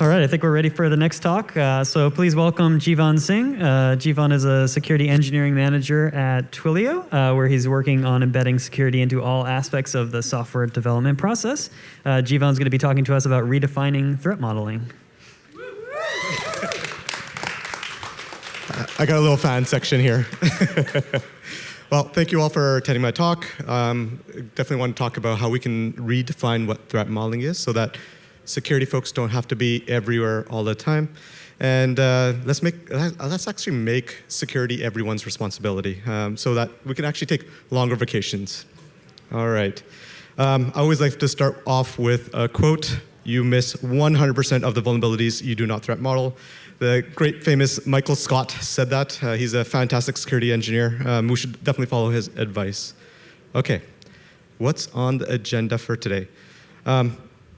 All right, I think we're ready for the next talk. So please welcome Jeevan Singh. Jeevan is a security engineering manager at Twilio, where he's working on embedding security into all aspects of the software development process. Jeevan's going to be talking to us about redefining threat modeling. I got a little fan section here. Well, thank you all for attending my talk. Definitely want to talk about how we can redefine what threat modeling is so that security folks don't have to be everywhere all the time. And let's actually make security everyone's responsibility so that we can actually take longer vacations. All right. I always like to start off with a quote. You miss 100% of the vulnerabilities you do not threat model. The great famous Michael Scott said that. He's a fantastic security engineer. We should definitely follow his advice. Okay, what's on the agenda for today?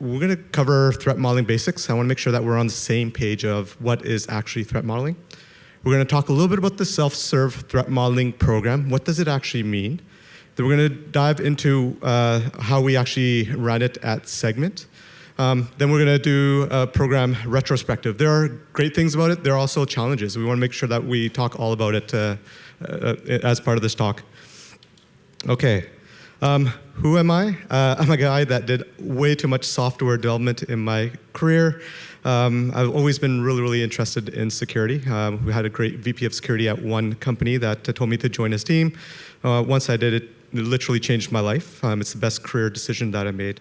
We're going to cover threat modeling basics. I want to make sure that we're on the same page of what is actually threat modeling. We're going to talk a little bit about the self-serve threat modeling program. What does it actually mean? Then we're going to dive into how we actually run it at Segment. Then we're going to do a program retrospective. There are great things about it. There are also challenges. We want to make sure that we talk all about it as part of this talk. Okay. Who am I? I'm a guy that did way too much software development in my career. I've always been really, really interested in security. We had a great VP of security at one company that told me to join his team. Once I did it, it literally changed my life. It's the best career decision that I made.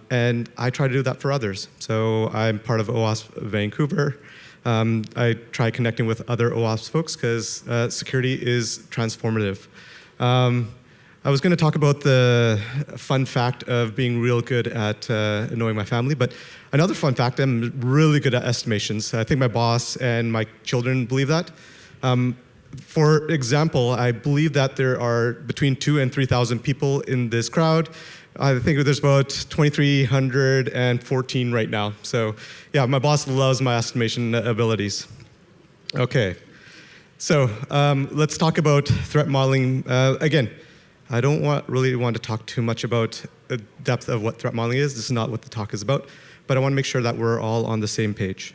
And I try to do that for others. So I'm part of OWASP Vancouver. I try connecting with other OWASP folks because security is transformative. I was going to talk about the fun fact of being real good at knowing my family, but another fun fact, I'm really good at estimations. I think my boss and my children believe that. For example, I believe that there are between 2,000 and 3,000 people in this crowd. I think there's about 2,314 right now. So yeah, my boss loves my estimation abilities. Okay, so let's talk about threat modeling. Again, I don't really want to talk too much about the depth of what threat modeling is. This is not what the talk is about, but I want to make sure that we're all on the same page.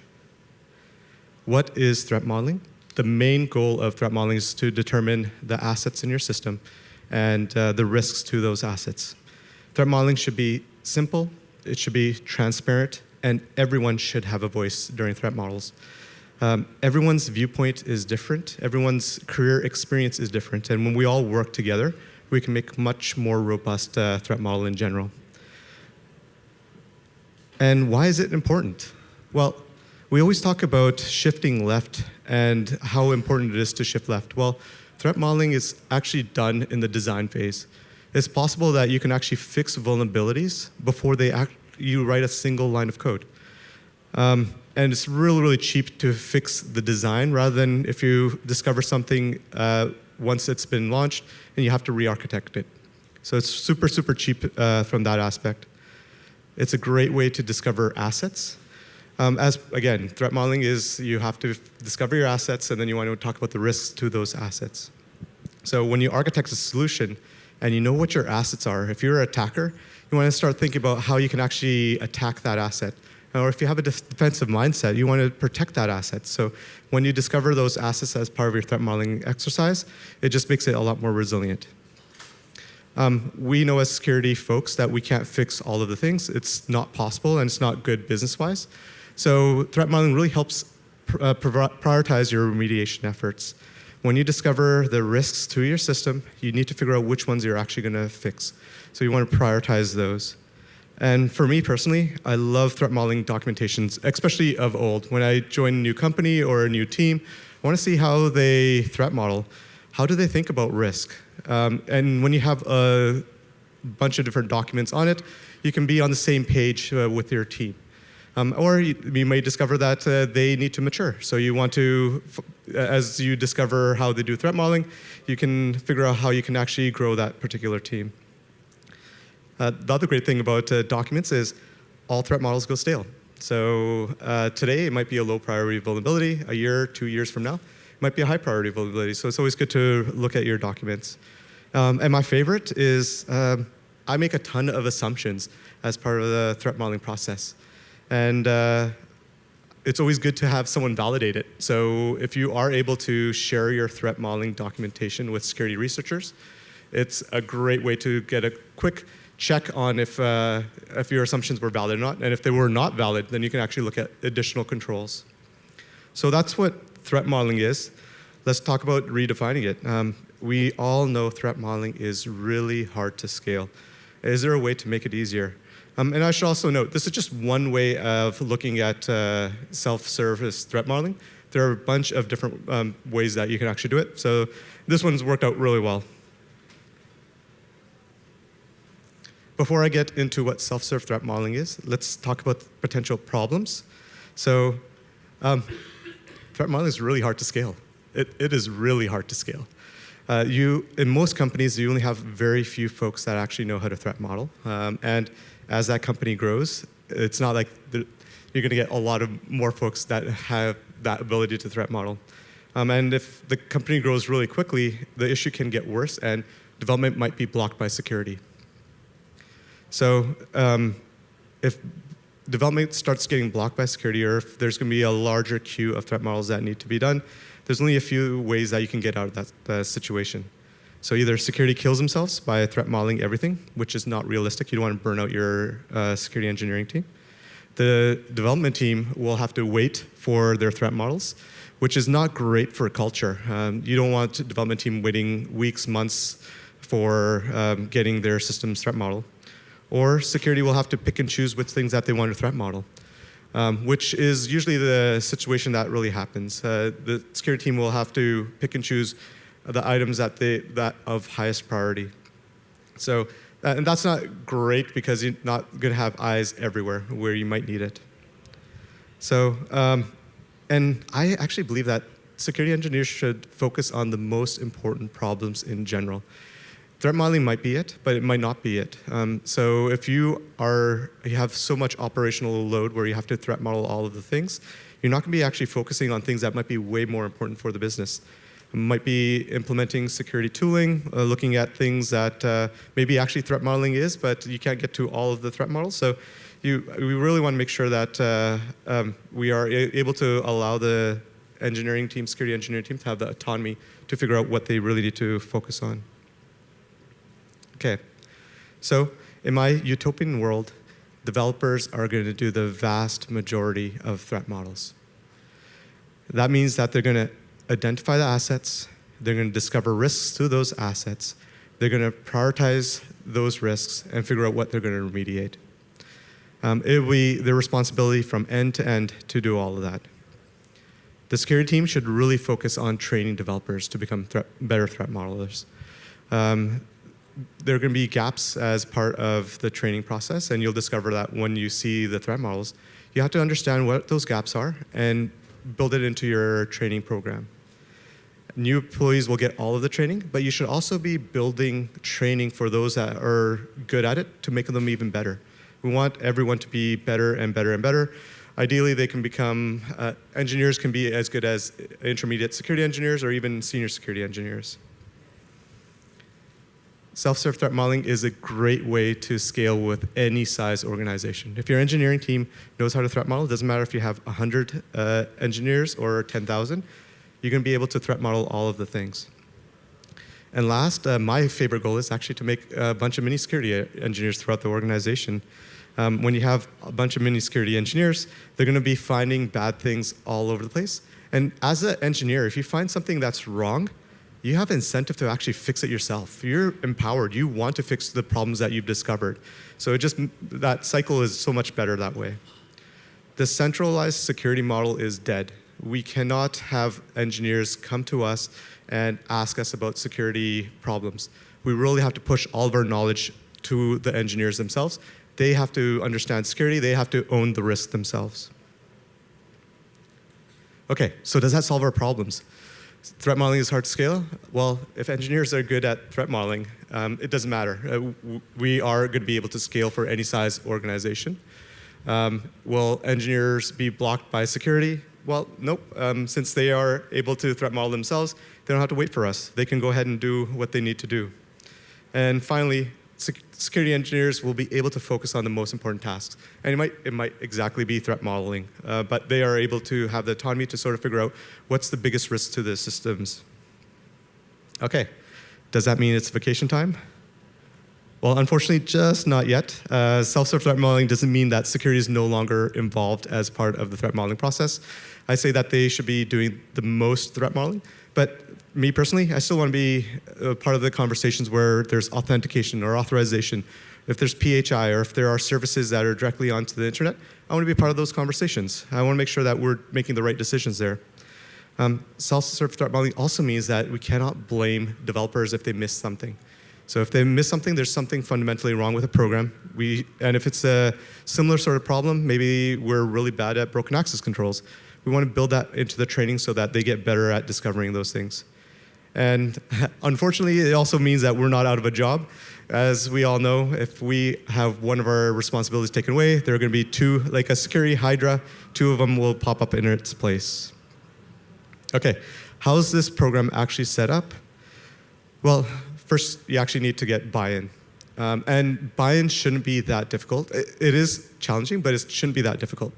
What is threat modeling? The main goal of threat modeling is to determine the assets in your system and the risks to those assets. Threat modeling should be simple, it should be transparent, and everyone should have a voice during threat models. Everyone's viewpoint is different, everyone's career experience is different, and when we all work together, we can make much more robust threat model in general. And why is it important? Well, we always talk about shifting left and how important it is to shift left. Well, threat modeling is actually done in the design phase. It's possible that you can actually fix vulnerabilities before you write a single line of code. And it's really, really cheap to fix the design rather than if you discover something once it's been launched and you have to re-architect it. So it's super, super cheap from that aspect. It's a great way to discover assets. Again, threat modeling is you have to discover your assets and then you want to talk about the risks to those assets. So when you architect a solution and you know what your assets are, if you're an attacker, you want to start thinking about how you can actually attack that asset. Or if you have a defensive mindset, you want to protect that asset. So when you discover those assets as part of your threat modeling exercise, it just makes it a lot more resilient. We know as security folks that we can't fix all of the things. It's not possible and it's not good business-wise. So threat modeling really helps prioritize your remediation efforts. When you discover the risks to your system, you need to figure out which ones you're actually going to fix. So you want to prioritize those. And for me personally, I love threat modeling documentations, especially of old. When I join a new company or a new team, I want to see how they threat model. How do they think about risk? And when you have a bunch of different documents on it, you can be on the same page with your team. Or you may discover that they need to mature. So you want to, as you discover how they do threat modeling, you can figure out how you can actually grow that particular team. The other great thing about documents is all threat models go stale. So today it might be a low priority vulnerability. A year, 2 years from now, it might be a high priority vulnerability. So it's always good to look at your documents. And my favorite is I make a ton of assumptions as part of the threat modeling process. And it's always good to have someone validate it. So if you are able to share your threat modeling documentation with security researchers, it's a great way to get a quick check on if your assumptions were valid or not. And if they were not valid, then you can actually look at additional controls. So that's what threat modeling is. Let's talk about redefining it. We all know threat modeling is really hard to scale. Is there a way to make it easier? And I should also note, this is just one way of looking at self-service threat modeling. There are a bunch of different ways that you can actually do it. So this one's worked out really well. Before I get into what self-serve threat modeling is, let's talk about potential problems. So threat modeling is really hard to scale. It is really hard to scale. In most companies, you only have very few folks that actually know how to threat model. And as that company grows, it's not like you're going to get a lot of more folks that have that ability to threat model. And if the company grows really quickly, the issue can get worse, and development might be blocked by security. So if development starts getting blocked by security, or if there's going to be a larger queue of threat models that need to be done, there's only a few ways that you can get out of that situation. So either security kills themselves by threat modeling everything, which is not realistic. You don't want to burn out your security engineering team. The development team will have to wait for their threat models, which is not great for culture. You don't want the development team waiting weeks, months for getting their system's threat model. Or security will have to pick and choose which things that they want to threat model, which is usually the situation that really happens. The security team will have to pick and choose the items that of highest priority. So, and that's not great because you're not going to have eyes everywhere where you might need it. So, and I actually believe that security engineers should focus on the most important problems in general. Threat modeling might be it, but it might not be it. So if you have so much operational load where you have to threat model all of the things, you're not going to be actually focusing on things that might be way more important for the business. It might be implementing security tooling, looking at things that maybe actually threat modeling is, but you can't get to all of the threat models. So we really want to make sure that we are able to allow the engineering team, security engineering team, to have the autonomy to figure out what they really need to focus on. Okay, so in my utopian world, developers are going to do the vast majority of threat models. That means that they're going to identify the assets, they're going to discover risks to those assets, they're going to prioritize those risks and figure out what they're going to remediate. It will be their responsibility from end to end to do all of that. The security team should really focus on training developers to become better threat modelers. There are going to be gaps as part of the training process, and you'll discover that when you see the threat models, you have to understand what those gaps are and build it into your training program. New employees will get all of the training, but you should also be building training for those that are good at it to make them even better. We want everyone to be better and better and better. Ideally, they can become, engineers can be as good as intermediate security engineers or even senior security engineers. Self-serve threat modeling is a great way to scale with any size organization. If your engineering team knows how to threat model, it doesn't matter if you have 100 engineers or 10,000, you're going to be able to threat model all of the things. And last, my favorite goal is actually to make a bunch of mini security engineers throughout the organization. When you have a bunch of mini security engineers, they're going to be finding bad things all over the place. And as an engineer, if you find something that's wrong, you have incentive to actually fix it yourself. You're empowered. You want to fix the problems that you've discovered. So that cycle is so much better that way. The centralized security model is dead. We cannot have engineers come to us and ask us about security problems. We really have to push all of our knowledge to the engineers themselves. They have to understand security. They have to own the risk themselves. Okay, so does that solve our problems? Threat modeling is hard to scale. Well, if engineers are good at threat modeling, it doesn't matter. We are going to be able to scale for any size organization. Will engineers be blocked by security? Well, nope. Since they are able to threat model themselves, they don't have to wait for us. They can go ahead and do what they need to do. And finally, security engineers will be able to focus on the most important tasks. And it might exactly be threat modeling, but they are able to have the autonomy to sort of figure out what's the biggest risk to the systems. Okay, does that mean it's vacation time? Well, unfortunately, just not yet. Self-serve threat modeling doesn't mean that security is no longer involved as part of the threat modeling process. I say that they should be doing the most threat modeling, but me personally, I still want to be part of the conversations where there's authentication or authorization. If there's PHI or if there are services that are directly onto the internet, I want to be part of those conversations. I want to make sure that we're making the right decisions there. Self-serve threat modeling also means that we cannot blame developers if they miss something. So if they miss something, there's something fundamentally wrong with the program. And if it's a similar sort of problem, maybe we're really bad at broken access controls. We want to build that into the training so that they get better at discovering those things. And unfortunately, it also means that we're not out of a job. As we all know, if we have one of our responsibilities taken away, there are going to be two, like a security hydra, two of them will pop up in its place. Okay, how is this program actually set up? Well, first, you actually need to get buy-in. And buy-in shouldn't be that difficult. It is challenging, but it shouldn't be that difficult.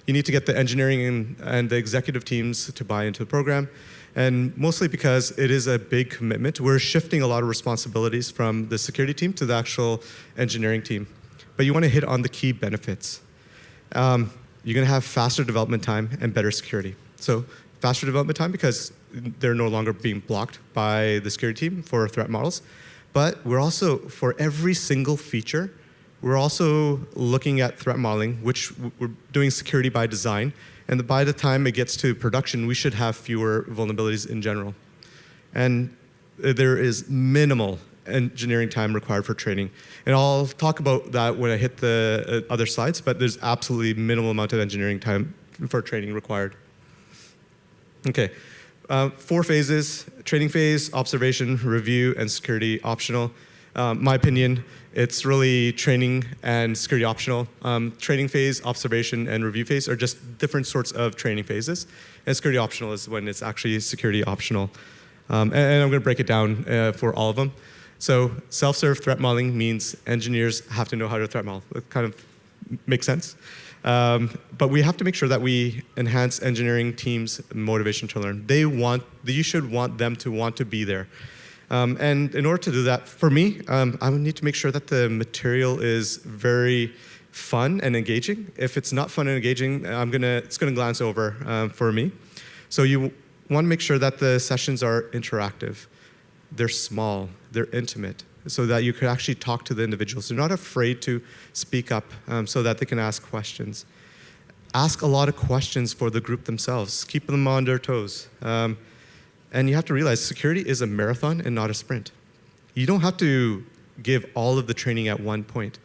You need to get the engineering and the executive teams to buy into the program. And mostly because it is a big commitment, we're shifting a lot of responsibilities from the security team to the actual engineering team. But you want to hit on the key benefits. You're going to have faster development time and better security. So faster development time because they're no longer being blocked by the security team for threat models. But we're also, for every single feature, we're also looking at threat modeling, which we're doing security by design. And by the time it gets to production, we should have fewer vulnerabilities in general. And there is minimal engineering time required for training. And I'll talk about that when I hit the other slides, but there's absolutely minimal amount of engineering time for training required. Okay, 4 phases: training phase, observation, review, and security optional. My opinion, it's really training and security optional. Training phase, observation, and review phase are just different sorts of training phases. And security optional is when it's actually security optional. And I'm going to break it down for all of them. So self-serve threat modeling means engineers have to know how to threat model. It kind of makes sense. But we have to make sure that we enhance engineering teams' motivation to learn. You should want them to want to be there. And in order to do that, for me, I would need to make sure that the material is very fun and engaging. If it's not fun and engaging, it's gonna glance over for me. So you want to make sure that the sessions are interactive. They're small, they're intimate, so that you could actually talk to the individuals. They're not afraid to speak up so that they can ask questions. Ask a lot of questions for the group themselves. Keep them on their toes. And you have to realize security is a marathon and not a sprint. You don't have to give all of the training at one point.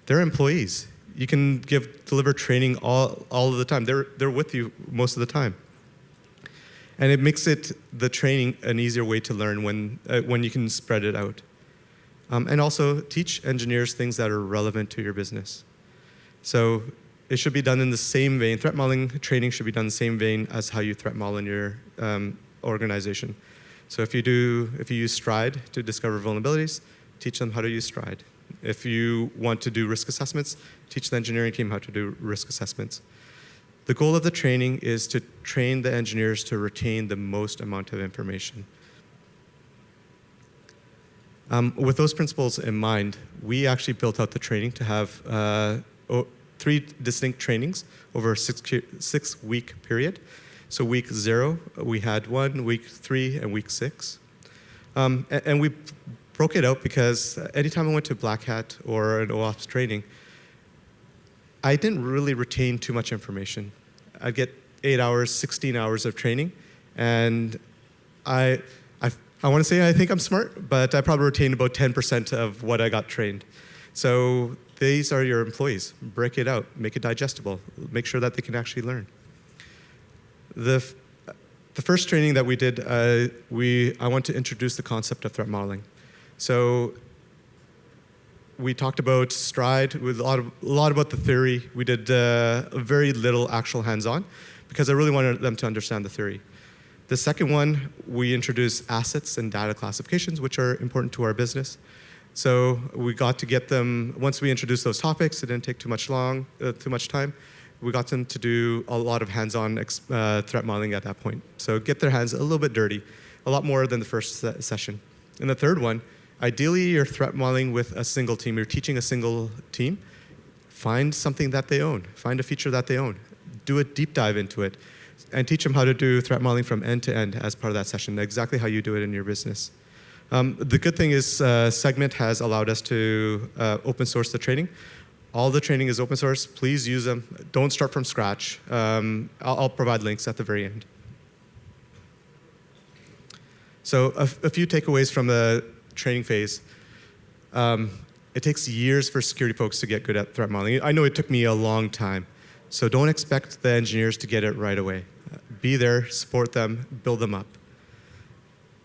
They're employees. You can deliver training all of the time. They're with you most of the time. And it makes the training an easier way to learn when you can spread it out. And also teach engineers things that are relevant to your business. So it should be done in the same vein. Threat modeling training should be done in the same vein as how you threat model in your organization. So if you use Stride to discover vulnerabilities, teach them how to use Stride. If you want to do risk assessments, teach the engineering team how to do risk assessments. The goal of the training is to train the engineers to retain the most amount of information. With those principles in mind, we actually built out the training to have 3 distinct trainings over a 6-week period. So week 0, we had 1, week 3, and week 6. And we broke it out because anytime I went to Black Hat or an OOPS training, I didn't really retain too much information. I'd get 8 hours, 16 hours of training, and I want to say I think I'm smart, but I probably retained about 10% of what I got trained. So these are your employees. Break it out, make it digestible, make sure that they can actually learn. The first training that we did, I want to introduce the concept of threat modeling. So we talked about Stride with a lot about the theory. We did very little actual hands-on because I really wanted them to understand the theory. The second one, we introduced assets and data classifications, which are important to our business. So we got to get them, once we introduced those topics, it didn't take too much time. We got them to do a lot of hands-on threat modeling at that point. So get their hands a little bit dirty, a lot more than the first session. And the third one, ideally you're threat modeling with a single team. You're teaching a single team. Find something that they own. Find a feature that they own. Do a deep dive into it and teach them how to do threat modeling from end to end as part of that session, exactly how you do it in your business. The good thing is Segment has allowed us to open source the training. All the training is open source. Please use them. Don't start from scratch. I'll provide links at the very end. So a few takeaways from the training phase. It takes years for security folks to get good at threat modeling. I know it took me a long time. So don't expect the engineers to get it right away. Be there, support them, build them up.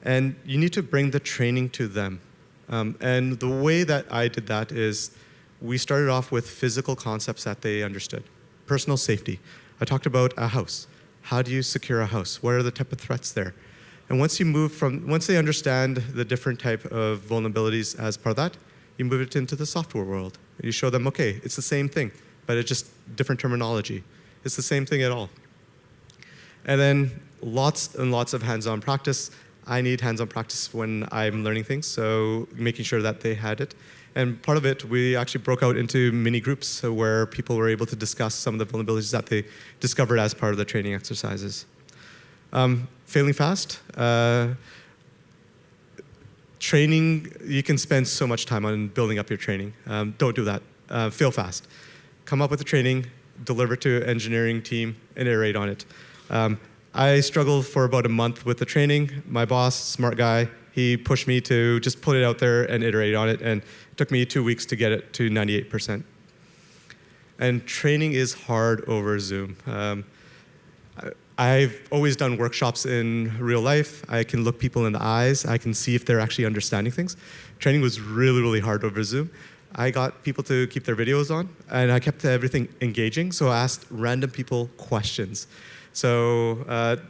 And you need to bring the training to them. And the way that I did that is we started off with physical concepts that they understood. Personal safety. I talked about a house. How do you secure a house? What are the type of threats there? And once they understand the different type of vulnerabilities as part of that, you move it into the software world. You show them, okay, it's the same thing, but it's just different terminology. It's the same thing at all. And then lots and lots of hands-on practice. I need hands-on practice when I'm learning things, so making sure that they had it. And part of it, we actually broke out into mini groups where people were able to discuss some of the vulnerabilities that they discovered as part of the training exercises. Failing fast. Training, you can spend so much time on building up your training. Don't do that. Fail fast. Come up with the training, deliver to engineering team, and iterate on it. I struggled for about a month with the training. My boss, smart guy, he pushed me to just put it out there and iterate on it, and it took me 2 weeks to get it to 98%. And training is hard over Zoom. I've always done workshops in real life. I can look people in the eyes. I can see if they're actually understanding things. Training was really, really hard over Zoom. I got people to keep their videos on, and I kept everything engaging, so I asked random people questions. So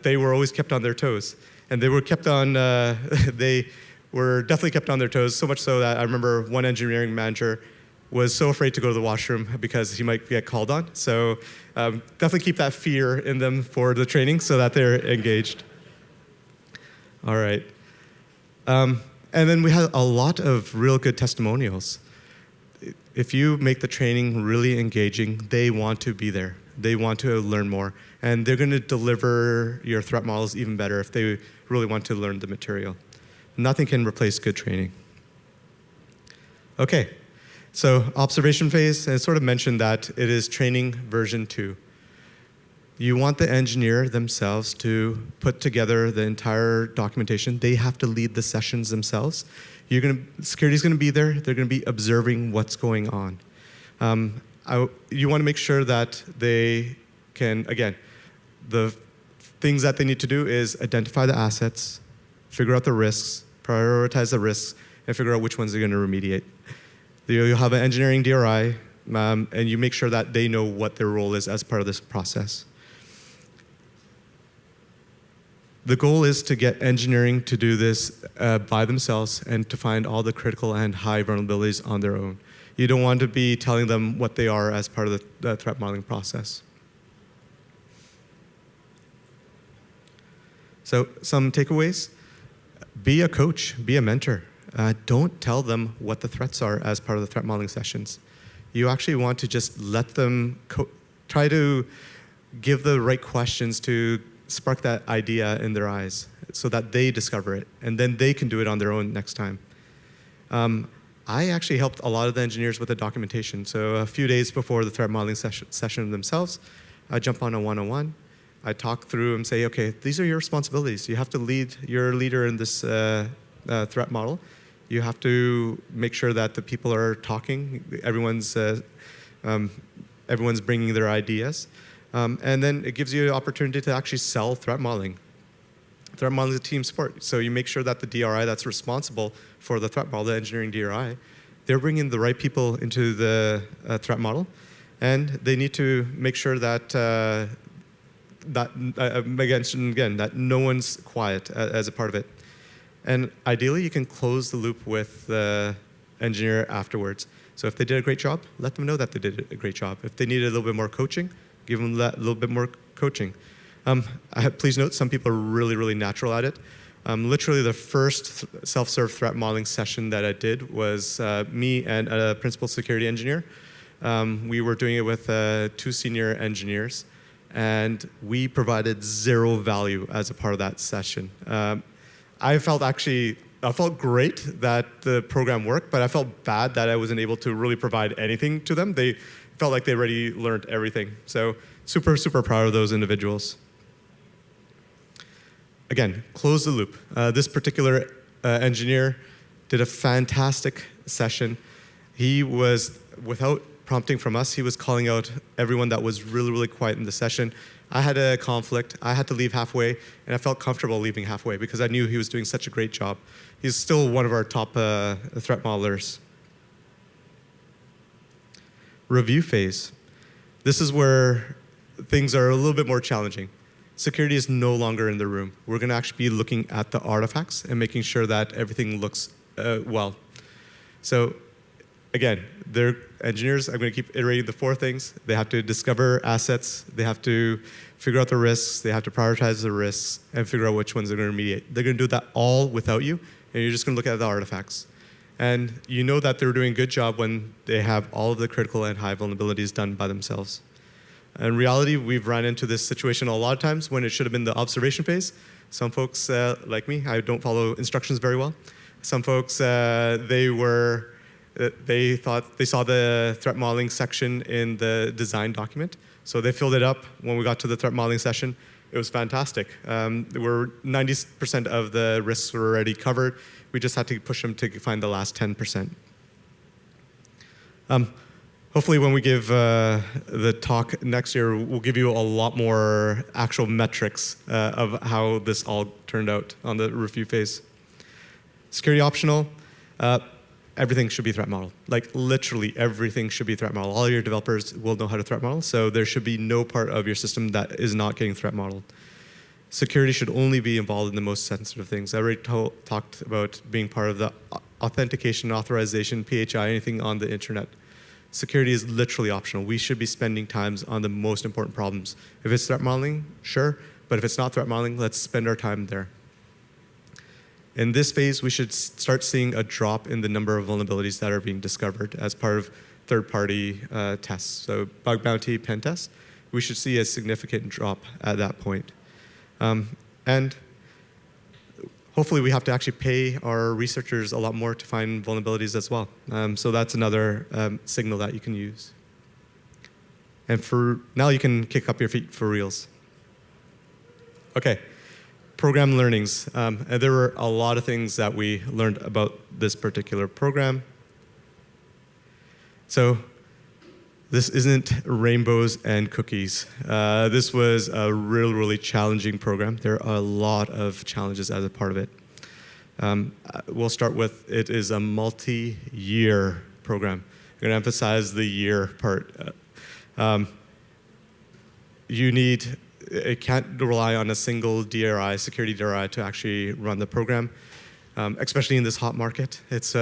they were always kept on their toes. And they were kept on, they were definitely kept on their toes, so much so that I remember one engineering manager was so afraid to go to the washroom because he might get called on. So definitely keep that fear in them for the training so that they're engaged. All right. And then we had a lot of real good testimonials. If you make the training really engaging, they want to be there. They want to learn more. And they're going to deliver your threat models even better if they really want to learn the material. Nothing can replace good training. Okay, so observation phase, I sort of mentioned that it is training version 2. You want the engineer themselves to put together the entire documentation. They have to lead the sessions themselves. Security's going to be there. They're going to be observing what's going on. You want to make sure that they can, again, the things that they need to do is identify the assets, figure out the risks, prioritize the risks, and figure out which ones they're going to remediate. You'll have an engineering DRI, and you make sure that they know what their role is as part of this process. The goal is to get engineering to do this by themselves and to find all the critical and high vulnerabilities on their own. You don't want to be telling them what they are as part of the threat modeling process. So some takeaways. Be a coach, be a mentor. Don't tell them what the threats are as part of the threat modeling sessions. You actually want to just let them try to give the right questions to spark that idea in their eyes so that they discover it, and then they can do it on their own next time. I actually helped a lot of the engineers with the documentation. So a few days before the threat modeling session themselves, I jump on a one-on-one. I talk through and say, okay, these are your responsibilities. You have to lead, you're a leader in this threat model. You have to make sure that the people are talking, everyone's bringing their ideas. And then it gives you an opportunity to actually sell threat modeling. Threat modeling is a team sport. So you make sure that the DRI that's responsible for the threat model, the engineering DRI, they're bringing the right people into the threat model. And they need to make sure that that no one's quiet as a part of it. And ideally, you can close the loop with the engineer afterwards. So if they did a great job, let them know that they did a great job. If they needed a little bit more coaching, give them that little bit more coaching. Please note, some people are really, really natural at it. Literally the first self-serve threat modeling session that I did was me and a principal security engineer. We were doing it with 2 senior engineers, and we provided 0 value as a part of that session. I felt great that the program worked, but I felt bad that I wasn't able to really provide anything to them. They felt like they already learned everything. So super, super proud of those individuals. Again, close the loop. This particular engineer did a fantastic session. He was, without prompting from us, he was calling out everyone that was really, really quiet in the session. I had a conflict. I had to leave halfway, and I felt comfortable leaving halfway because I knew he was doing such a great job. He's still one of our top threat modelers. Review phase. This is where things are a little bit more challenging. Security is no longer in the room. We're going to actually be looking at the artifacts and making sure that everything looks well. So again, they're engineers. I'm going to keep iterating the 4 things. They have to discover assets. They have to figure out the risks. They have to prioritize the risks and figure out which ones they're going to remediate. They're going to do that all without you, and you're just going to look at the artifacts. And you know that they're doing a good job when they have all of the critical and high vulnerabilities done by themselves. In reality, we've run into this situation a lot of times when it should have been the observation phase. Some folks, like me, I don't follow instructions very well. Some folks, they thought they saw the threat modeling section in the design document, so they filled it up. When we got to the threat modeling session, it was fantastic. 90% of the risks were already covered. We just had to push them to find the last 10%. Hopefully when we give the talk next year, we'll give you a lot more actual metrics of how this all turned out on the review phase. Security optional, everything should be threat modeled. Like literally everything should be threat modeled. All your developers will know how to threat model, so there should be no part of your system that is not getting threat modeled. Security should only be involved in the most sensitive things. I already talked about being part of the authentication, authorization, PHI, anything on the internet. Security is literally optional. We should be spending times on the most important problems. If it's threat modeling, sure, but if it's not threat modeling, let's spend our time there. In this phase, we should start seeing a drop in the number of vulnerabilities that are being discovered as part of third-party tests. So bug bounty, pen test, we should see a significant drop at that point. And hopefully we have to actually pay our researchers a lot more to find vulnerabilities as well. So that's another signal that you can use. And for now, you can kick up your feet for reals. Okay, program learnings. And there were a lot of things that we learned about this particular program. So this isn't rainbows and cookies. This was a really, really challenging program. There are a lot of challenges as a part of it. We'll start with, it is a multi-year program. I'm going to emphasize the year part. It can't rely on a single DRI, security DRI, to actually run the program. Especially in this hot market. It's you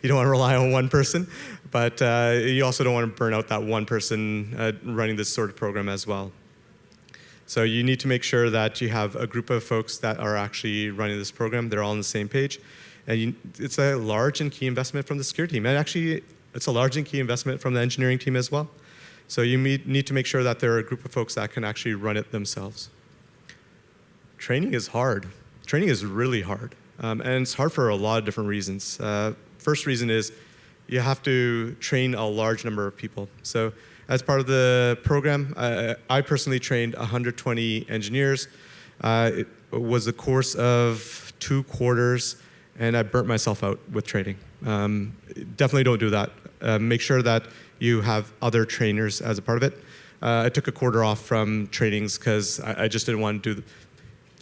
don't want to rely on one person, but you also don't want to burn out that one person running this sort of program as well. So you need to make sure that you have a group of folks that are actually running this program. They're all on the same page. And it's a large and key investment from the security team. And actually, it's a large and key investment from the engineering team as well. So you need to make sure that there are a group of folks that can actually run it themselves. Training is hard. Training is really hard. And it's hard for a lot of different reasons. First reason is you have to train a large number of people. So as part of the program, I personally trained 120 engineers. It was a course of 2 quarters, and I burnt myself out with training. Definitely don't do that. Make sure that you have other trainers as a part of it. I took a quarter off from trainings because I just didn't want to do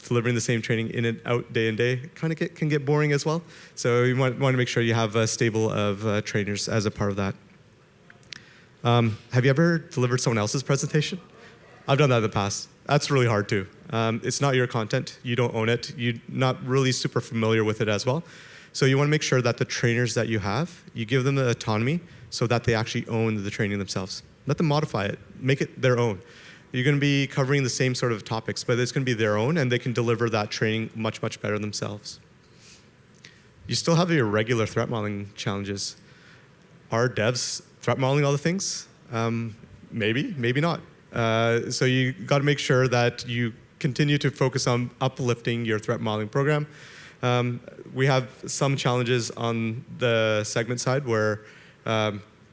delivering the same training in and out day and day. Kind of can get boring as well. So you want to make sure you have a stable of trainers as a part of that. Have you ever delivered someone else's presentation? I've done that in the past. That's really hard too. It's not your content. You don't own it. You're not really super familiar with it as well. So you want to make sure that the trainers that you have, you give them the autonomy so that they actually own the training themselves. Let them modify it, make it their own. You're going to be covering the same sort of topics, but it's going to be their own, and they can deliver that training much, much better themselves. You still have your regular threat modeling challenges. Are devs threat modeling all the things? Maybe, maybe not. So you got to make sure that you continue to focus on uplifting your threat modeling program. We have some challenges on the segment side where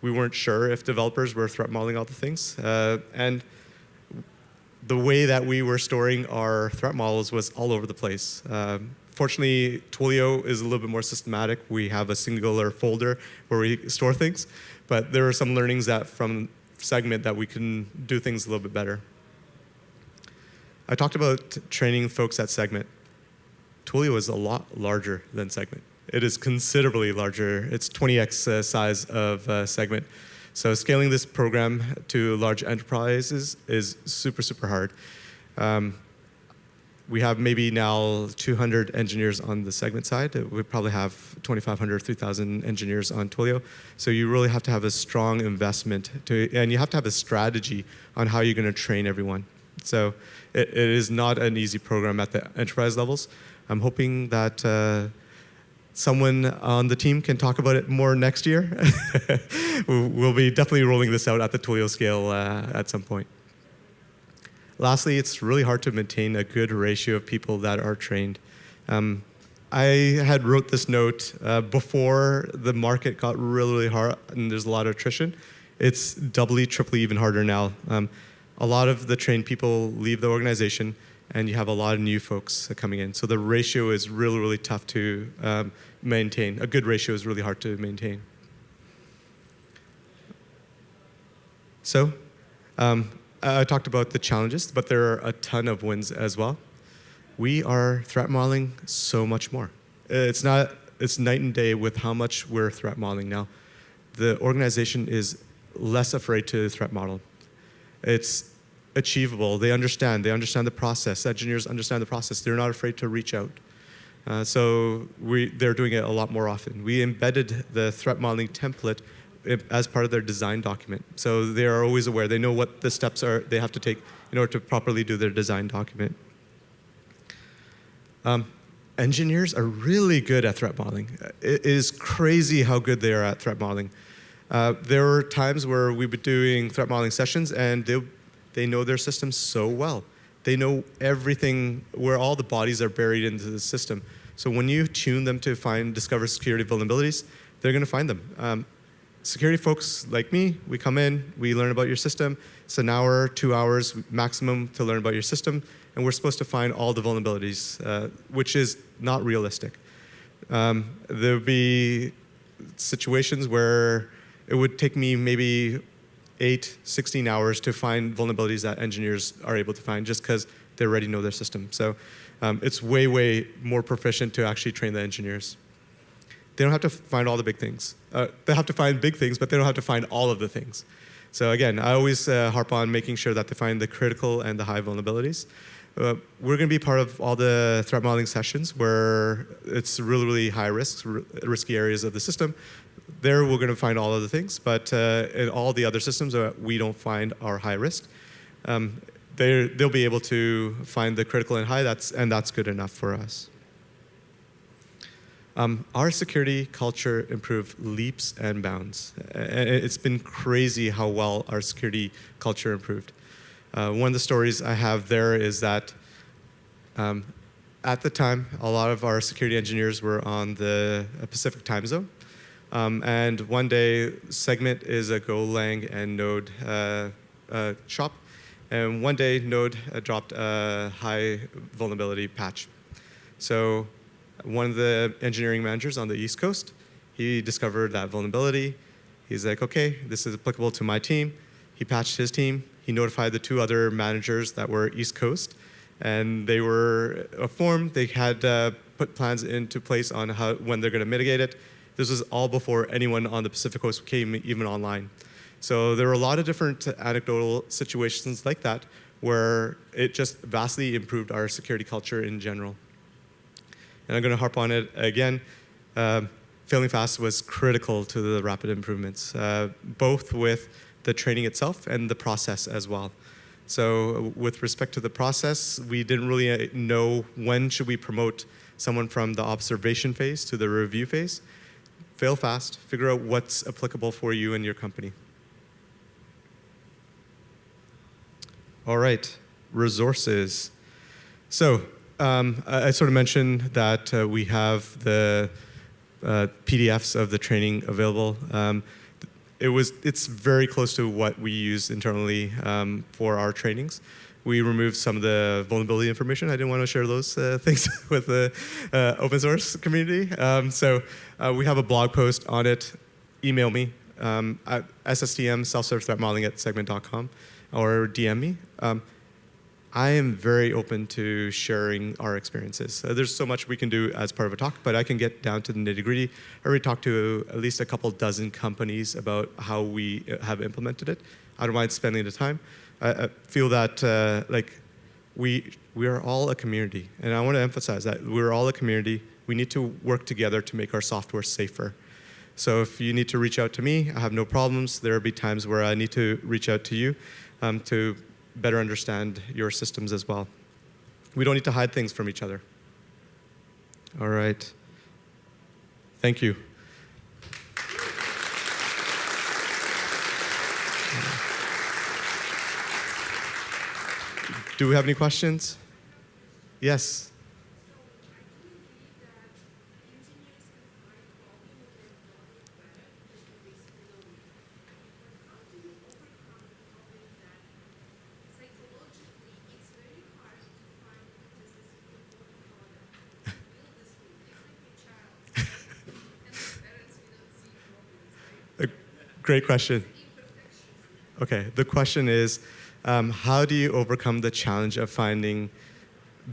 we weren't sure if developers were threat modeling all the things. And the way that we were storing our threat models was all over the place. Fortunately, Twilio is a little bit more systematic. We have a singular folder where we store things, but there are some learnings that from Segment that we can do things a little bit better. I talked about training folks at Segment. Twilio is a lot larger than Segment. It is considerably larger. It's 20x size of Segment. So scaling this program to large enterprises is super, super hard. We have maybe now 200 engineers on the Segment side. We probably have 2,500, 3,000 engineers on Twilio. So you really have to have a strong investment, and you have to have a strategy on how you're going to train everyone. So it is not an easy program at the enterprise levels. I'm hoping that someone on the team can talk about it more next year. We'll be definitely rolling this out at the Twilio scale at some point. Lastly, it's really hard to maintain a good ratio of people that are trained. I had wrote this note before the market got really, really hard and there's a lot of attrition. It's doubly, triply even harder now. A lot of the trained people leave the organization and you have a lot of new folks coming in. So the ratio is really, really tough to maintain. A good ratio is really hard to maintain. So, I talked about the challenges, but there are a ton of wins as well. We are threat modeling so much more. It's night and day with how much we're threat modeling now. The organization is less afraid to threat model. It's achievable. They understand the process. Engineers understand the process. They're not afraid to reach out. So they're doing it a lot more often. We embedded the threat modeling template as part of their design document. So they are always aware. They know what the steps are they have to take in order to properly do their design document. Engineers are really good at threat modeling. It is crazy how good they are at threat modeling. There were times where we were doing threat modeling sessions and they know their system so well. They know everything, where all the bodies are buried into the system. So when you tune them to discover security vulnerabilities, they're going to find them. Security folks like me, we come in, we learn about your system. It's an hour, 2 hours maximum to learn about your system, and we're supposed to find all the vulnerabilities, which is not realistic. There'll be situations where it would take me maybe 16 hours to find vulnerabilities that engineers are able to find just because they already know their system. So it's way, way more proficient to actually train the engineers. They don't have to find all the big things. They have to find big things, but they don't have to find all of the things. So again, I always harp on making sure that they find the critical and the high vulnerabilities. We're going to be part of all the threat modeling sessions where it's really, really high risk, risky areas of the system. There we're going to find all of the things, but in all the other systems that we don't find are high risk, they'll be able to find the critical and high, and that's good enough for us. Our security culture improved leaps and bounds. It's been crazy how well our security culture improved. One of the stories I have there is that at the time, a lot of our security engineers were on the Pacific time zone. And one day, Segment is a Golang and Node shop. And one day, Node dropped a high vulnerability patch. So one of the engineering managers on the East Coast, he discovered that vulnerability. He's like, okay, this is applicable to my team. He patched his team. He notified the 2 other managers that were East Coast. And they were informed. They had put plans into place on when they're going to mitigate it. This was all before anyone on the Pacific Coast came even online. So there were a lot of different anecdotal situations like that where it just vastly improved our security culture in general. And I'm going to harp on it again. failing fast was critical to the rapid improvements, both with the training itself and the process as well. So with respect to the process, we didn't really know when should we promote someone from the observation phase to the review phase. Fail fast, figure out what's applicable for you and your company. All right, resources. So I sort of mentioned that we have the PDFs of the training available. It's very close to what we use internally for our trainings. We removed some of the vulnerability information. I didn't want to share those things with the open source community. So we have a blog post on it. Email me at SSTM, self-serve threat modeling at segment.com, or DM me. I am very open to sharing our experiences. There's so much we can do as part of a talk, but I can get down to the nitty-gritty. I already talked to at least a couple dozen companies about how we have implemented it. I don't mind spending the time. I feel that we are all a community, and I want to emphasize that we're all a community. We need to work together to make our software safer. So if you need to reach out to me, I have no problems. There will be times where I need to reach out to you to better understand your systems as well. We don't need to hide things from each other. All right. Thank you. Do we have any questions? Yes. Great question. Okay, the question is, how do you overcome the challenge of finding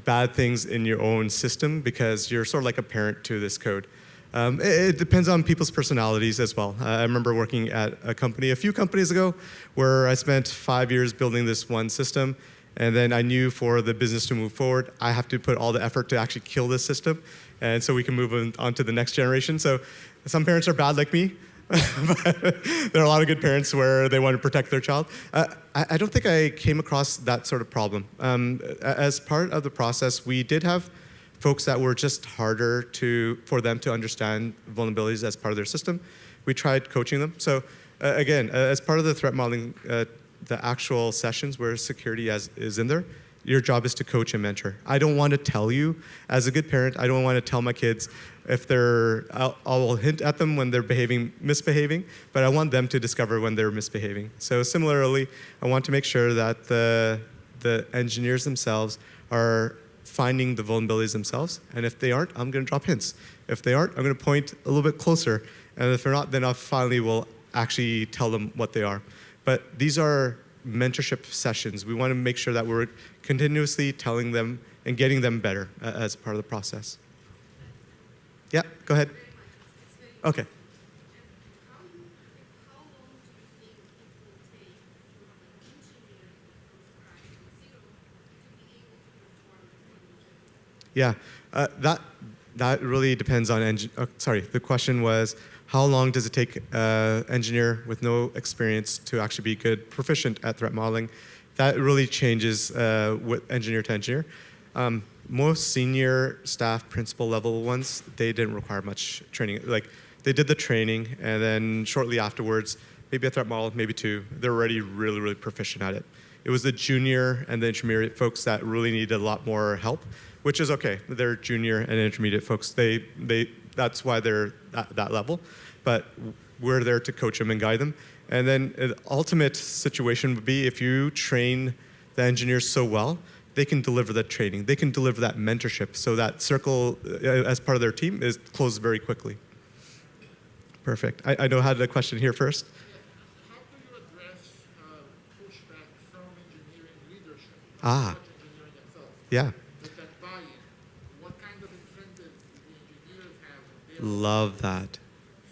bad things in your own system because you're sort of like a parent to this code? It depends on people's personalities as well. I remember working at a company a few companies ago where I spent 5 years building this one system, and then I knew for the business to move forward, I have to put all the effort to actually kill this system, and so we can move on to the next generation. So some parents are bad like me. But there are a lot of good parents where they want to protect their child. I don't think I came across that sort of problem. As part of the process, we did have folks that were just harder for them to understand vulnerabilities as part of their system. We tried coaching them. So again, as part of the threat modeling, the actual sessions where security is in there, your job is to coach and mentor. I don't want to tell you, as a good parent, I don't want to tell my kids if I'll hint at them when they're misbehaving, but I want them to discover when they're misbehaving. So similarly, I want to make sure that the engineers themselves are finding the vulnerabilities themselves, and if they aren't, I'm going to drop hints. If they aren't, I'm going to point a little bit closer, and if they're not, then I finally will actually tell them what they are. But these are mentorship sessions. We want to make sure that we're continuously telling them and getting them better as part of the process. Yeah, go ahead. Okay. Yeah, that really depends on sorry, the question was, how long does it take an engineer with no experience to actually be good, proficient at threat modeling? That really changes with engineer to engineer. Most senior staff, principal level ones, they didn't require much training. Like, they did the training, and then shortly afterwards, maybe a threat model, maybe two, they're already really, really proficient at it. It was the junior and the intermediate folks that really needed a lot more help, which is okay. They're junior and intermediate folks. That's why they're at that level. But we're there to coach them and guide them. And then the ultimate situation would be if you train the engineers so well, they can deliver that training. They can deliver that mentorship, so that circle as part of their team is closed very quickly. Perfect. I know I had a question here first. How do you address pushback from engineering leadership? Ah. Engineering itself? Yeah. With that buy-in, what kind of incentives do the engineers have Love that.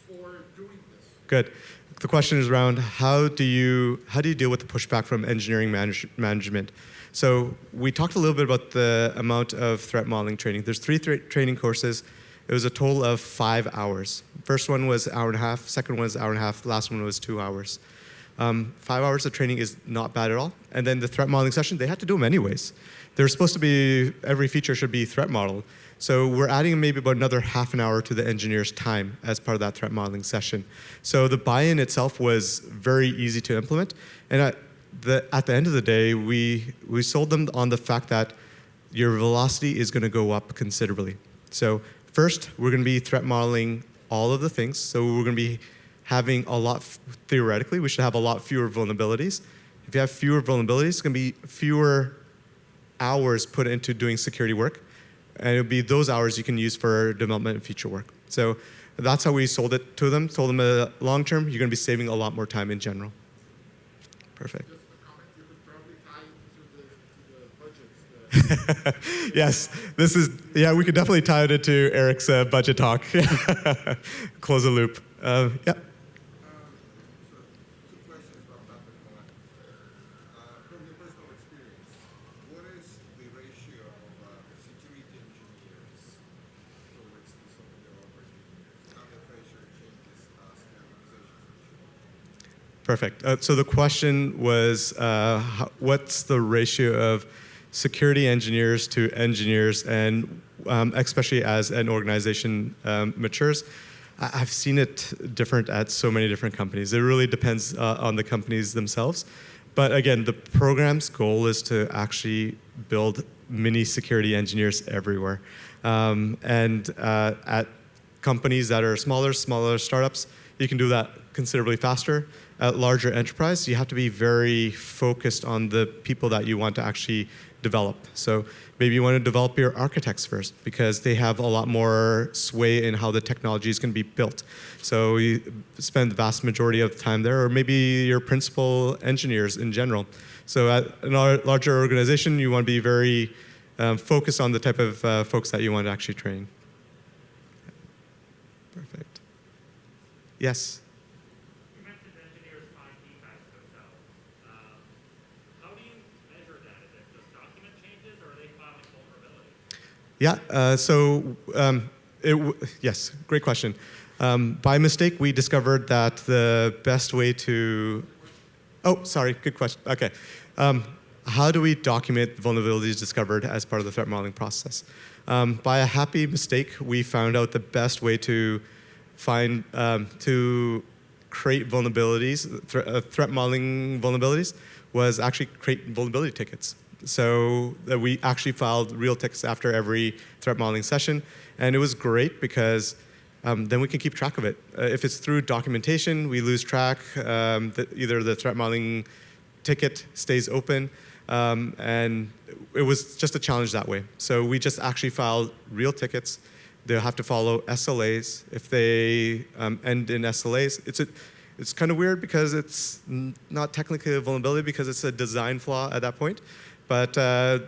for doing this? Good. The question is around how do you deal with the pushback from engineering management? So we talked a little bit about the amount of threat modeling training. There's 3 training courses. It was a total of 5 hours. First one was an hour and a half, second one was an hour and a half, last one was 2 hours. 5 hours of training is not bad at all. And then the threat modeling session, they had to do them anyways. They're supposed to be, every feature should be threat modeled. So we're adding maybe about another half an hour to the engineer's time as part of that threat modeling session. So the buy-in itself was very easy to implement. And at the end of the day, we sold them on the fact that your velocity is going to go up considerably. So first, we're going to be threat modeling all of the things. So we're going to be having a lot, theoretically, we should have a lot fewer vulnerabilities. If you have fewer vulnerabilities, it's going to be fewer hours put into doing security work. And it'll be those hours you can use for development and feature work. So that's how we sold it to them. Told them long term, you're going to be saving a lot more time in general. Perfect. Just a comment, you could probably tie it to the budgets. Yes, this is, yeah, we could definitely tie it into Eric's budget talk. Close the loop. Yeah. So, two questions about that. From your personal experience, what is the ratio of security engineers towards the software developer engineers? How that ratio changes as the organization matures? Perfect. So the question was, what's the ratio of security engineers to engineers, and especially as an organization matures? I've seen it different at so many different companies. It really depends on the companies themselves. But again, the program's goal is to actually build mini security engineers everywhere. At companies that are smaller startups, you can do that considerably faster. At larger enterprise, you have to be very focused on the people that you want to actually develop. So maybe you want to develop your architects first because they have a lot more sway in how the technology is going to be built. So you spend the vast majority of the time there, or maybe your principal engineers in general. So at a larger organization, you want to be very focused on the type of folks that you want to actually train. Perfect. Yes? Yeah, yes, great question. By mistake, we discovered that the best way to, oh, sorry, good question, okay. How do we document vulnerabilities discovered as part of the threat modeling process? By a happy mistake, we found out the best way to find, to create vulnerabilities, threat modeling vulnerabilities, was actually create vulnerability tickets. So we actually filed real tickets after every threat modeling session, and it was great because then we can keep track of it. If it's through documentation, we lose track. Either the threat modeling ticket stays open, and it was just a challenge that way. So we just actually filed real tickets. They'll have to follow SLAs. If they end in SLAs, it's kind of weird because it's not technically a vulnerability because it's a design flaw at that point. But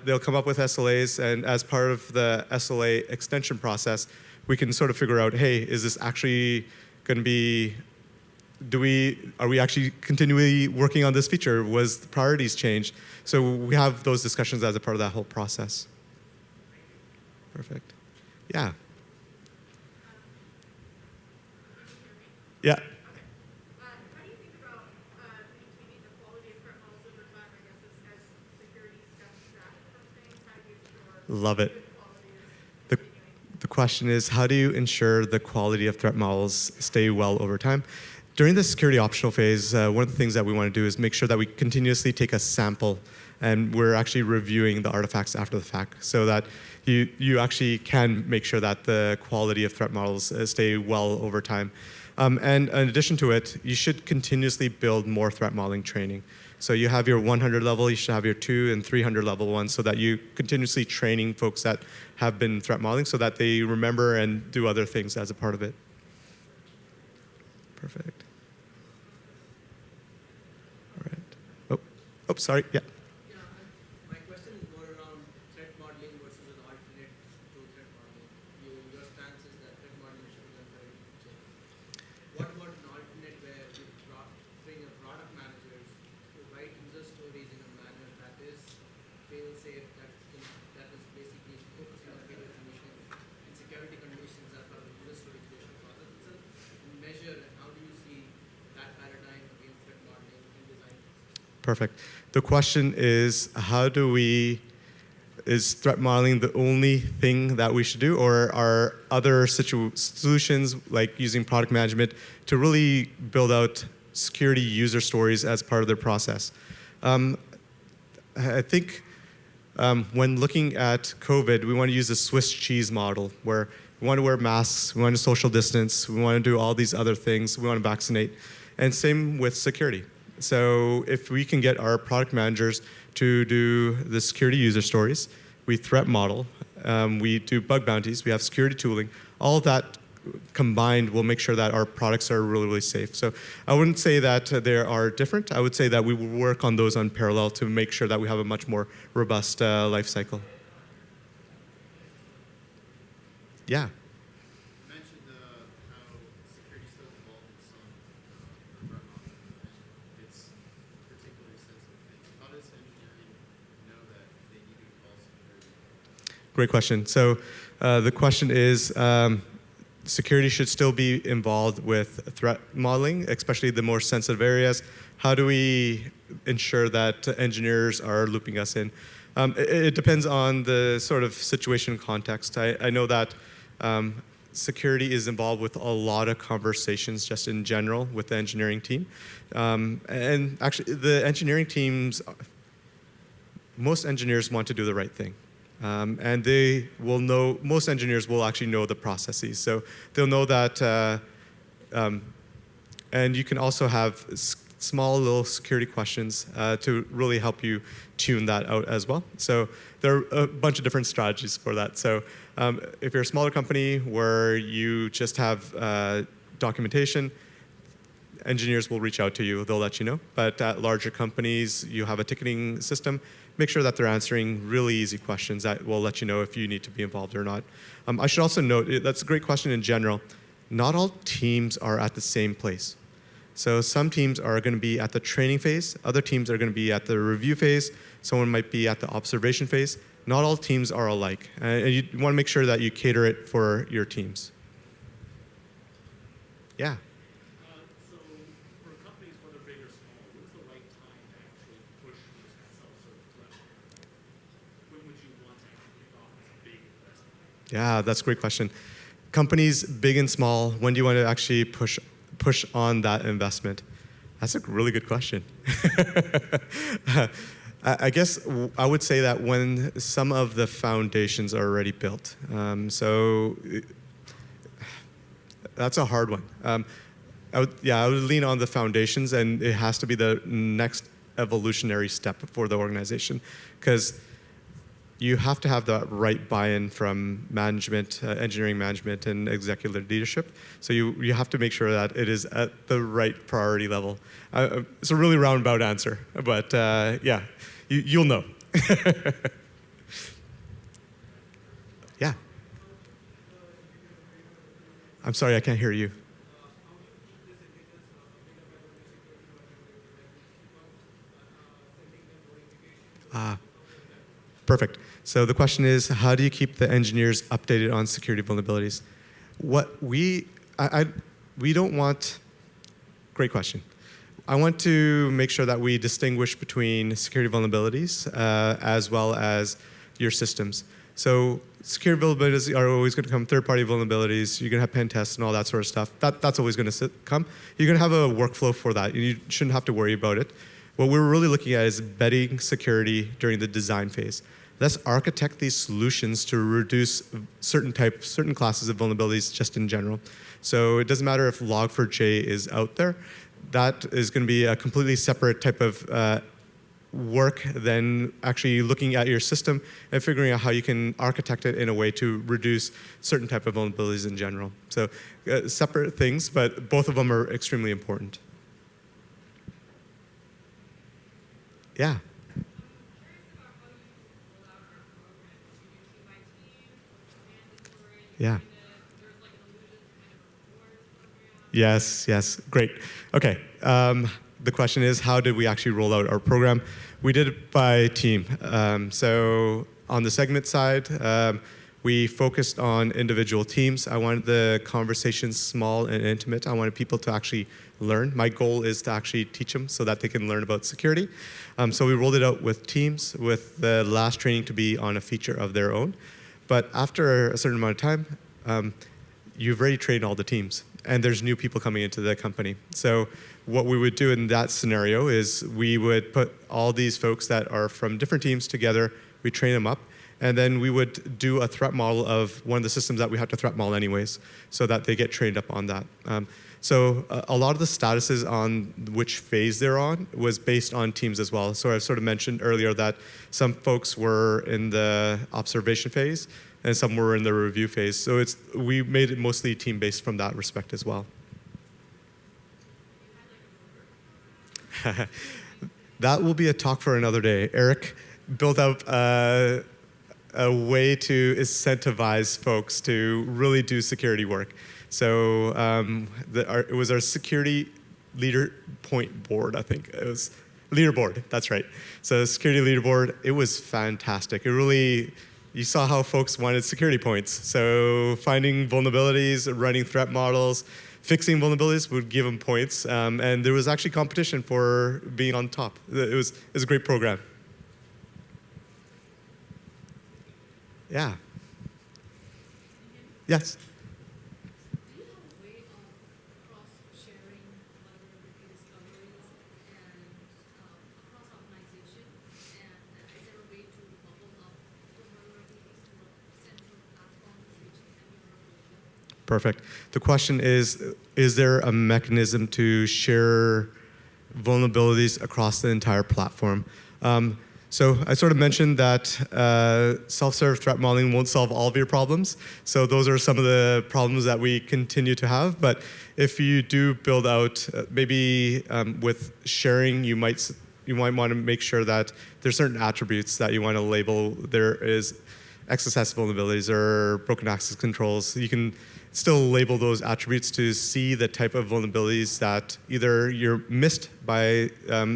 they'll come up with SLAs, and as part of the SLA extension process, we can sort of figure out, hey, is this actually going to be, are we actually continually working on this feature? Was the priorities changed? So we have those discussions as a part of that whole process. Perfect. Yeah. Yeah. Love it. The question is, how do you ensure the quality of threat models stay well over time? During the security optional phase, one of the things that we want to do is make sure that we continuously take a sample and we're actually reviewing the artifacts after the fact so that you actually can make sure that the quality of threat models stay well over time. And in addition to it, you should continuously build more threat modeling training. So you have your 100 level, you should have your 200 and 300 level ones so that you continuously training folks that have been threat modeling so that they remember and do other things as a part of it. Perfect. All right. Oh, sorry, yeah. Yeah, my question is more around threat modeling versus an alternate to threat modeling. Your stance is that threat modeling should be done for every feature. What about an alternate where you train your product managers to write user stories in a manner that is fail-safe, that is basically focusing on failure conditions and security conditions that are Perfect. The question is, is threat modeling the only thing that we should do, or are other solutions like using product management to really build out security user stories as part of their process? I think when looking at COVID, we want to use the Swiss cheese model, where we want to wear masks, we want to social distance, we want to do all these other things, we want to vaccinate. And same with security. So if we can get our product managers to do the security user stories, we threat model, we do bug bounties, we have security tooling, all of that combined will make sure that our products are really, really safe. So I wouldn't say that they are different. I would say that we will work on those on parallel to make sure that we have a much more robust life cycle. Yeah. You mentioned how security is still involved in some threat modeling, and it's particularly sensitive things. How does engineering know that they need to involve security? Great question. So the question is, security should still be involved with threat modeling, especially the more sensitive areas. How do we ensure that engineers are looping us in? It depends on the sort of situation and context. I know that security is involved with a lot of conversations just in general with the engineering team. And actually, the engineering teams, most engineers want to do the right thing. And they will know, most engineers will actually know the processes. So they'll know that, and you can also have small little security questions to really help you tune that out as well. So there are a bunch of different strategies for that. So if you're a smaller company where you just have documentation, engineers will reach out to you, they'll let you know. But at larger companies, you have a ticketing system, make sure that they're answering really easy questions that will let you know if you need to be involved or not. I should also note, that's a great question in general, not all teams are at the same place. So some teams are going to be at the training phase, other teams are going to be at the review phase, someone might be at the observation phase. Not all teams are alike, and you want to make sure that you cater it for your teams. Yeah. So for companies, whether big or small, when's the right time to actually push this kind of self-serve threat? When would you want to actually kick off this big investment? Yeah, that's a great question. Companies, big and small, when do you want to actually push on that investment? That's a really good question. I guess I would say that when some of the foundations are already built. So that's a hard one. I would lean on the foundations, and it has to be the next evolutionary step for the organization, because you have to have the right buy-in from management, engineering management, and executive leadership. So you have to make sure that it is at the right priority level. It's a really roundabout answer, but yeah, you'll know. Yeah. I'm sorry, I can't hear you. Perfect. So the question is, how do you keep the engineers updated on security vulnerabilities? We don't want, great question. I want to make sure that we distinguish between security vulnerabilities as well as your systems. So security vulnerabilities are always going to come, third-party vulnerabilities, you're going to have pen tests and all that sort of stuff. That's always going to come. You're going to have a workflow for that. You shouldn't have to worry about it. What we're really looking at is embedding security during the design phase. Let's architect these solutions to reduce certain classes of vulnerabilities just in general. So it doesn't matter if Log4j is out there. That is going to be a completely separate type of work than actually looking at your system and figuring out how you can architect it in a way to reduce certain type of vulnerabilities in general. So separate things, but both of them are extremely important. Yeah. Yeah. Yes, great. Okay, the question is, how did we actually roll out our program? We did it by team. So on the segment side, we focused on individual teams. I wanted the conversations small and intimate. I wanted people to actually learn. My goal is to actually teach them so that they can learn about security. So we rolled it out with teams, with the last training to be on a feature of their own. But after a certain amount of time, you've already trained all the teams, and there's new people coming into the company. So what we would do in that scenario is we would put all these folks that are from different teams together, we train them up, and then we would do a threat model of one of the systems that we have to threat model anyways, so that they get trained up on that. So a lot of the statuses on which phase they're on was based on teams as well. So I sort of mentioned earlier that some folks were in the observation phase, and some were in the review phase. So we made it mostly team-based from that respect as well. That will be a talk for another day. Eric built out a way to incentivize folks to really do security work. So it was our security leader point board, I think. It was leaderboard, that's right. So security leaderboard, it was fantastic. It really, you saw how folks wanted security points. So finding vulnerabilities, running threat models, fixing vulnerabilities would give them points. And there was actually competition for being on top. It was a great program. Yeah. Yes. Do you have a way of cross-sharing vulnerability discoveries and across organizations? And is there a way to bubble up the vulnerabilities to a central platform which can be vulnerability? Perfect. The question is there a mechanism to share vulnerabilities across the entire platform? So I sort of mentioned that self-serve threat modeling won't solve all of your problems. So those are some of the problems that we continue to have. But if you do build out, maybe with sharing, you might want to make sure that there's certain attributes that you want to label. There is XSS vulnerabilities or broken access controls. You can still label those attributes to see the type of vulnerabilities that either you're missed by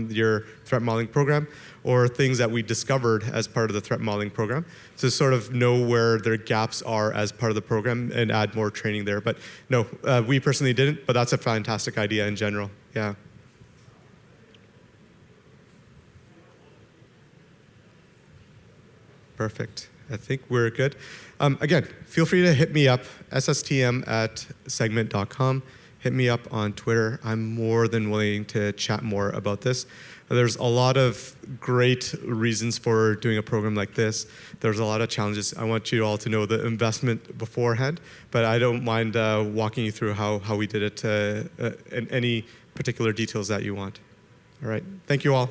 your threat modeling program or things that we discovered as part of the threat modeling program to sort of know where their gaps are as part of the program and add more training there. But no, we personally didn't, but that's a fantastic idea in general. Yeah. Perfect. I think we're good. Again, feel free to hit me up, sstm@segment.com. Hit me up on Twitter. I'm more than willing to chat more about this. There's a lot of great reasons for doing a program like this. There's a lot of challenges. I want you all to know the investment beforehand, but I don't mind walking you through how we did it in any particular details that you want. All right. Thank you all.